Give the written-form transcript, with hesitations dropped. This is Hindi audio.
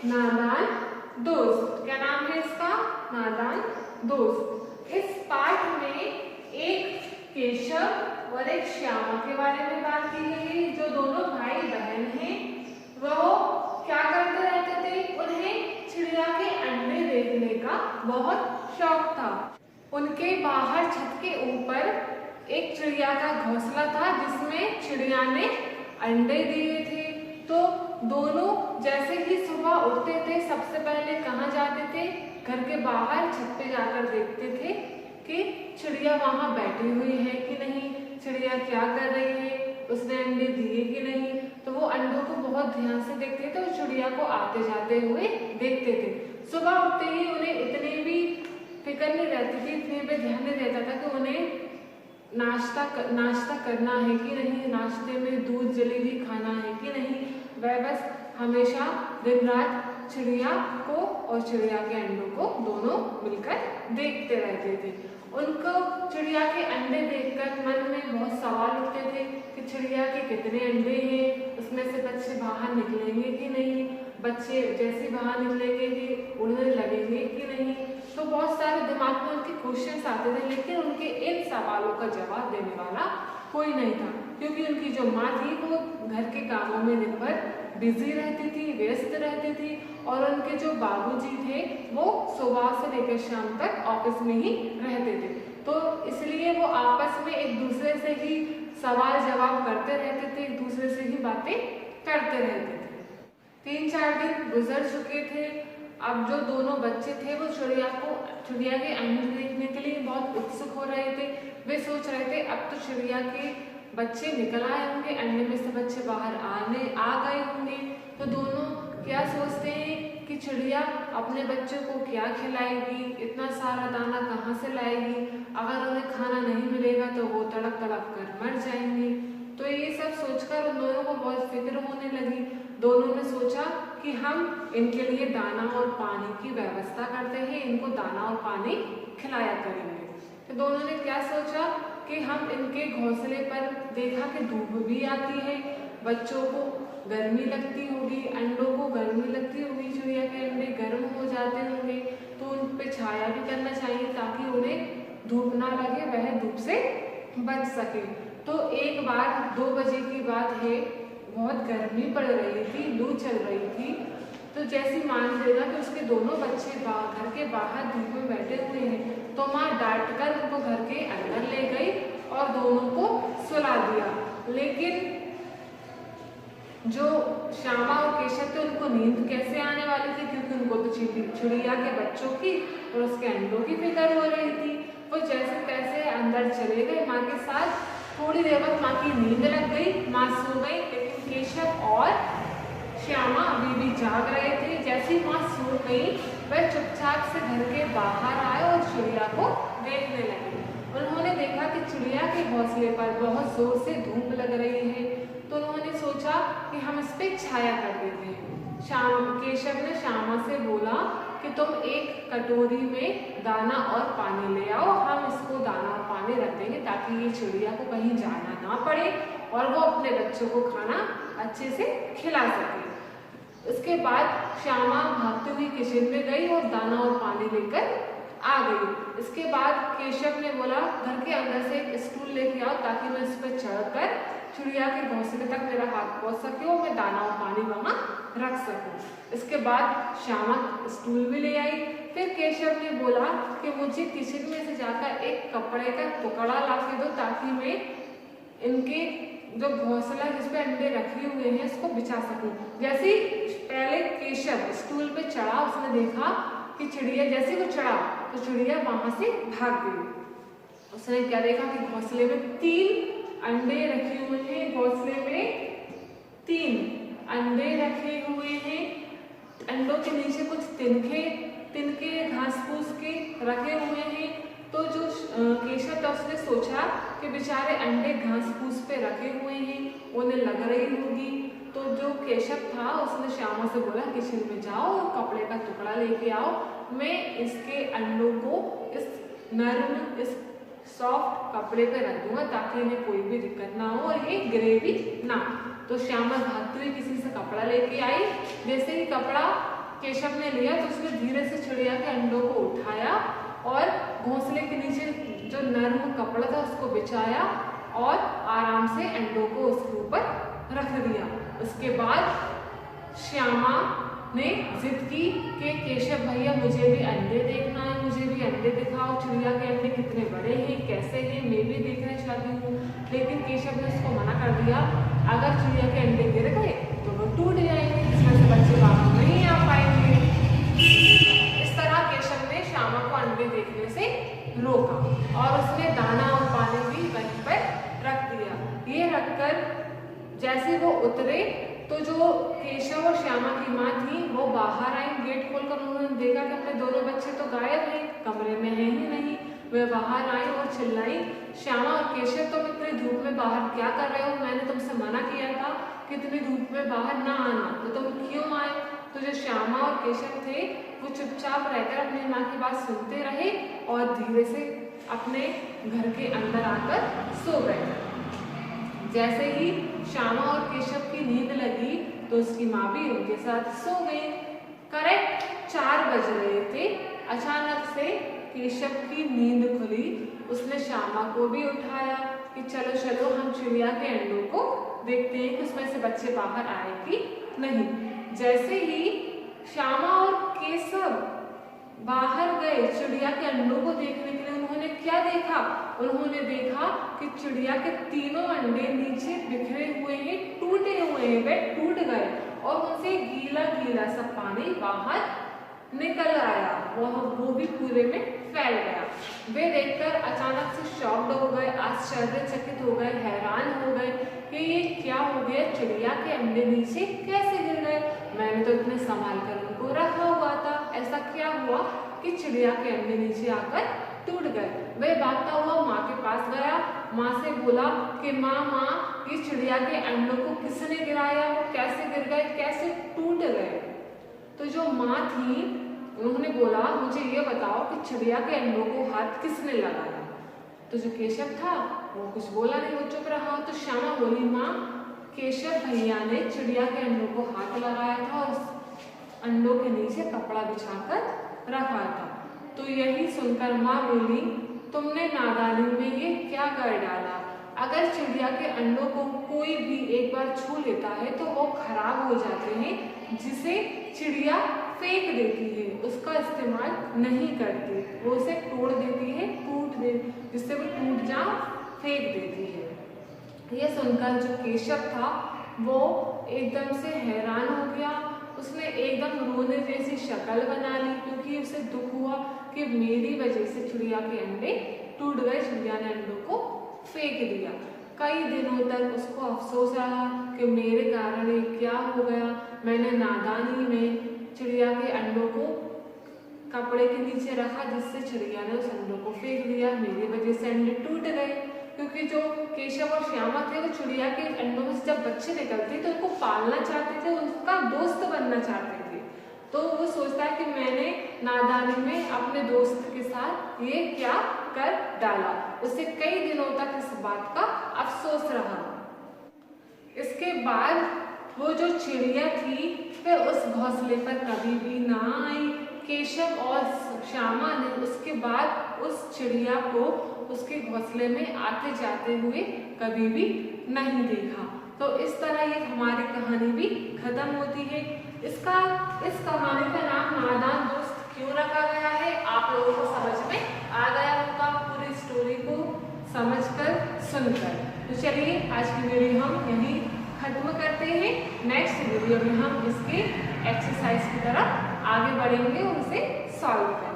नादान दोस्त। क्या नाम है इसका? नादान दोस्त। इस पाठ में एक केशव और एक श्यामा के बारे में बात की गई है। जो दोनों भाई बहन हैं वो क्या करते रहते थे? उन्हें चिड़िया के अंडे देखने का बहुत शौक था। उनके बाहर छत के ऊपर एक चिड़िया का घोंसला था जिसमें चिड़िया ने अंडे दिए थे। तो दोनों जैसे ही सुबह उठते थे सबसे पहले कहाँ जाते थे? घर के बाहर छत पे जाकर देखते थे कि चिड़िया वहाँ बैठी हुई है कि नहीं, चिड़िया क्या कर रही है, उसने अंडे दिए कि नहीं। तो वो अंडों को बहुत ध्यान से देखते थे और चिड़िया को आते जाते हुए देखते थे। सुबह उठते ही उन्हें इतनी भी फिक्र नहीं रहती थी, इतने पे ध्यान नहीं रहता था कि उन्हें नाश्ता करना है कि नहीं, नाश्ते में दूध जलेबी खाना है कि नहीं। वह बस हमेशा दिन रात चिड़िया को और चिड़िया के अंडों को दोनों मिलकर देखते रहते थे। उनको चिड़िया के अंडे देखकर मन में बहुत सवाल उठते थे कि चिड़िया के कितने अंडे हैं, उसमें से बच्चे बाहर निकलेंगे कि नहीं, बच्चे जैसे बाहर निकलेंगे कि उड़ने लगेंगे कि नहीं। तो बहुत सारे दिमाग में उनके क्वेश्चंस आते थे, लेकिन उनके इन सवालों का जवाब देने वाला कोई नहीं था, क्योंकि उनकी जो माँ थी वो घर के कामों में दिन भर बिजी रहती थी, व्यस्त रहती थी, और उनके जो बाबूजी थे वो सुबह से लेकर शाम तक ऑफिस में ही रहते थे। तो इसलिए वो आपस में एक दूसरे से ही सवाल जवाब करते रहते थे, एक दूसरे से ही बातें करते रहते थे। 3-4 दिन गुजर चुके थे। अब जो दोनों बच्चे थे वो चिड़िया के अंडे देखने के लिए बहुत उत्सुक हो रहे थे। वे सोच रहे थे अब तो चिड़िया के बच्चे निकल आए होंगे, अंडे में से बच्चे बाहर आ गए होंगे। तो दोनों क्या सोचते हैं कि चिड़िया अपने बच्चों को क्या खिलाएगी, इतना सारा दाना कहाँ से लाएगी, अगर उन्हें खाना नहीं मिलेगा तो वो तड़प तड़प कर मर जाएंगे। तो ये सब सोचकर उन दोनों को बहुत फिक्र होने लगी। दोनों ने सोचा कि हम इनके लिए दाना और पानी की व्यवस्था करते हैं, इनको दाना और पानी खिलाया करेंगे। तो दोनों ने क्या सोचा कि हम इनके घोंसले पर देखा कि धूप भी आती है, बच्चों को गर्मी लगती होगी, अंडों को गर्मी लगती होगी, चिड़िया के अंडे गर्म हो जाते होंगे, तो उन पे छाया भी करना चाहिए ताकि उन्हें धूप ना लगे, वह धूप से बच सके। तो एक बार 2 बजे की बात है, बहुत गर्मी पड़ रही थी, लू चल रही थी। तो जैसी माँ ने देखा कि उसके दोनों बच्चे घर के बाहर धूप में बैठे हुए हैं, तो माँ डांटकर उनको घर के अंदर ले गई और दोनों को सुला दिया। लेकिन जो श्यामा और केशव थे उनको नींद कैसे आने वाली थी, क्योंकि उनको तो चिड़िया के बच्चों की और उसके अंडों की फिक्र हो रही थी। वो जैसे तैसे अंदर चले गए माँ के साथ। थोड़ी देर बाद माँ की नींद लग गई, माँ सो गई, लेकिन केशव और श्यामा अभी भी जाग रहे थे। जैसे ही माँ सो गई वह चुपचाप से घर के बाहर आए और चिड़िया को देखने लगे। उन्होंने देखा कि चिड़िया के घोंसले पर बहुत जोर से धूप लग रही है, तो उन्होंने सोचा कि हम इस पे छाया कर देते हैं। केशव ने श्यामा से बोला कि तुम एक कटोरी में दाना और पानी ले आओ, हम इसको दाना और पानी रख देंगे ताकि ये चिड़िया को कहीं जाना ना पड़े और वो अपने बच्चों को खाना अच्छे से खिला सके। उसके बाद श्यामा भागते हुई किचन में गई और दाना और पानी लेकर आ गई। इसके बाद केशव ने बोला घर के अंदर से एक स्टूल लेके आओ ताकि मैं इस पर चढ़कर चिड़िया के घोंसले तक मेरा हाथ पहुंच सके और मैं दाना और पानी वहां रख सकूं। इसके बाद श्यामा स्टूल भी ले आई। फिर केशव ने बोला कि मुझे किचन में से जाकर एक कपड़े का टुकड़ा ला के दो ताकि मैं इनके जो घोंसला जिसपे अंडे रखे हुए हैं इसको बिछा सकूं। जैसे पहले केशव स्टूल पे चढ़ा, उसने देखा कि चिड़िया जैसे वो चढ़ा तो चिड़िया वहां से भाग गई। उसने क्या देखा कि घोंसले में 3 अंडे रखे हुए हैं, घोंसले में 3 अंडे रखे हुए हैं। अंडों के नीचे कुछ तिनके घास फूस के रखे हुए हैं। तो जो केशव था उसने सोचा कि बेचारे अंडे घास फूस पे रखे हुए हैं, उन्हें लग रही होगी। तो जो केशव था उसने श्यामा से बोला किचन में जाओ और कपड़े का टुकड़ा लेके आओ, मैं इसके अंडों को इस नरम इस सॉफ्ट कपड़े पे रख दूंगा ताकि इन्हें कोई भी दिक्कत ना हो और ये गिरे भी ना। तो श्यामा भागती हुई किसी से कपड़ा लेके आई। जैसे ही कपड़ा केशव ने लिया तो उसने धीरे से चिड़िया के अंडों को उठाया और घोंसले के नीचे जो नर्म कपड़ा था उसको बिछाया और आराम से अंडों को उसके ऊपर रख दिया। उसके बाद श्यामा ने जिद की कि केशव भैया मुझे भी अंडे देखना है, मुझे भी अंडे दिखाओ, चिड़िया के अंडे कितने बड़े हैं, कैसे हैं, मैं भी देखना चाहती हूँ। लेकिन केशव ने उसको मना कर दिया, अगर चिड़िया के अंडे गिर गए तो वो टूट जाएंगे, जिसमें से बच्चे बाहर नहीं आ पाएंगे। इस तरह केशव ने श्यामा को अंडे देखने से रोका और उसने दाना और पानी भी वहीं पर रख दिया। ये रखकर जैसे वो उतरे तो जो केशव और श्यामा की माँ थी वो बाहर आई। गेट खोलकर उन्होंने देखा कि अपने दोनों बच्चे तो गायब हैं, कमरे में हैं ही नहीं। वे बाहर आई और चिल्लाई, श्यामा और केशव तुम इतनी धूप में बाहर क्या कर रहे हो? मैंने तुमसे मना किया था कि इतनी धूप में बाहर ना आना, तो तुम क्यों आए? तो जो श्यामा और केशव थे वो चुपचाप रहकर अपनी माँ की बात सुनते रहे और धीरे से अपने घर के अंदर आकर सो गए। जैसे ही श्यामा और केशव की नींद लगी तो उसकी माँ भी उनके साथ सो गई। करेक्ट 4 बज रहे थे, अचानक से केशव की नींद खुली। उसने श्यामा को भी उठाया कि चलो चलो हम चिड़िया के अंडों को देखते हैं कि उसमें से बच्चे बाहर आए कि नहीं। जैसे ही श्यामा और केशव बाहर गए चिड़िया के अंडों को देखने के लिए, उन्होंने क्या देखा? उन्होंने देखा कि चिड़िया के तीनों अंडे नीचे बिखरे हुए हैं, टूटे हुए हैं, वे टूट गए और उनसे गीला गीला सा पानी बाहर निकल आया, वो भी पूरे में फैल गया। वे देखकर अचानक से शॉक्ड हो गए, आश्चर्यचकित हो गए, हैरान हो गए कि ये क्या हो गया, चिड़िया के अंडे नीचे कैसे गिर गए? मैंने तो इतने संभाल कर उनको रखा हुआ था, ऐसा क्या हुआ कि चिड़िया के अंडे नीचे आकर टूट गए? वह भागता हुआ माँ के पास गया, माँ से बोला कि माँ ये चिड़िया के अंडों को किसने गिराया, वो कैसे गिर गए, कैसे टूट गए? तो जो माँ थी उन्होंने बोला, मुझे ये बताओ कि चिड़िया के अंडों को हाथ किसने लगाया? तो जो केशव था वो कुछ बोला नहीं, वो चुप रहा। तो श्यामा बोली, माँ केशव भैया ने चिड़िया के अंडों को हाथ लगाया था और उस अंडों के नीचे कपड़ा बिछाकर रखा था। तो यही सुनकर माँ बोली, तुमने नादानी में ये क्या कर डाला? अगर चिड़िया के अंडों को कोई भी एक बार छू लेता है तो वो खराब हो जाते हैं, जिसे चिड़िया फेंक देती है, उसका इस्तेमाल नहीं करती, वो उसे तोड़ देती है, जिससे वो टूट जा फेंक देती है। ये सुनकर जो केशव था वो एकदम से हैरान हो गया। उसने एकदम रोने जैसी शक्ल बना ली, क्योंकि उसे दुख हुआ कि मेरी वजह से चिड़िया के अंडे टूट गए, चिड़िया ने अंडों को फेंक दिया। कई दिनों तक उसको अफसोस रहा कि मेरे कारण ये क्या हो गया, मैंने नादानी में चिड़िया के अंडों को कपड़े के नीचे रखा, जिससे चिड़िया ने उस अंडों को फेंक दिया, मेरी वजह से अंडे टूट गए। क्योंकि जो केशव और श्यामा थे वो चिड़िया के अंडों में जब बच्चे निकलते तो उनको पालना चाहते थे, उनका दोस्त बनना चाहते थे। तो वो सोचता है कि मैंने नादानी में अपने दोस्त के साथ ये क्या कर डाला। उसे कई दिनों तक इस बात का अफसोस रहा। इसके बाद वो जो चिड़िया थी वह उस घोंसले पर कभी भी ना आई। केशव और श्यामा ने उसके बाद उस चिड़िया को उसके घोंसले में आते जाते हुए कभी भी नहीं देखा। तो इस तरह ये हमारी कहानी भी खत्म होती है। इस कहानी का नाम नादान दोस्त क्यों रखा गया है, आप लोगों को समझ में आ गया होगा पूरी स्टोरी को समझकर सुनकर। तो चलिए आज की वीडियो हम यहीं खत्म करते हैं। नेक्स्ट वीडियो में हम इसके एक्सरसाइज की तरफ आगे बढ़ेंगे और उसे सॉल्व करेंगे।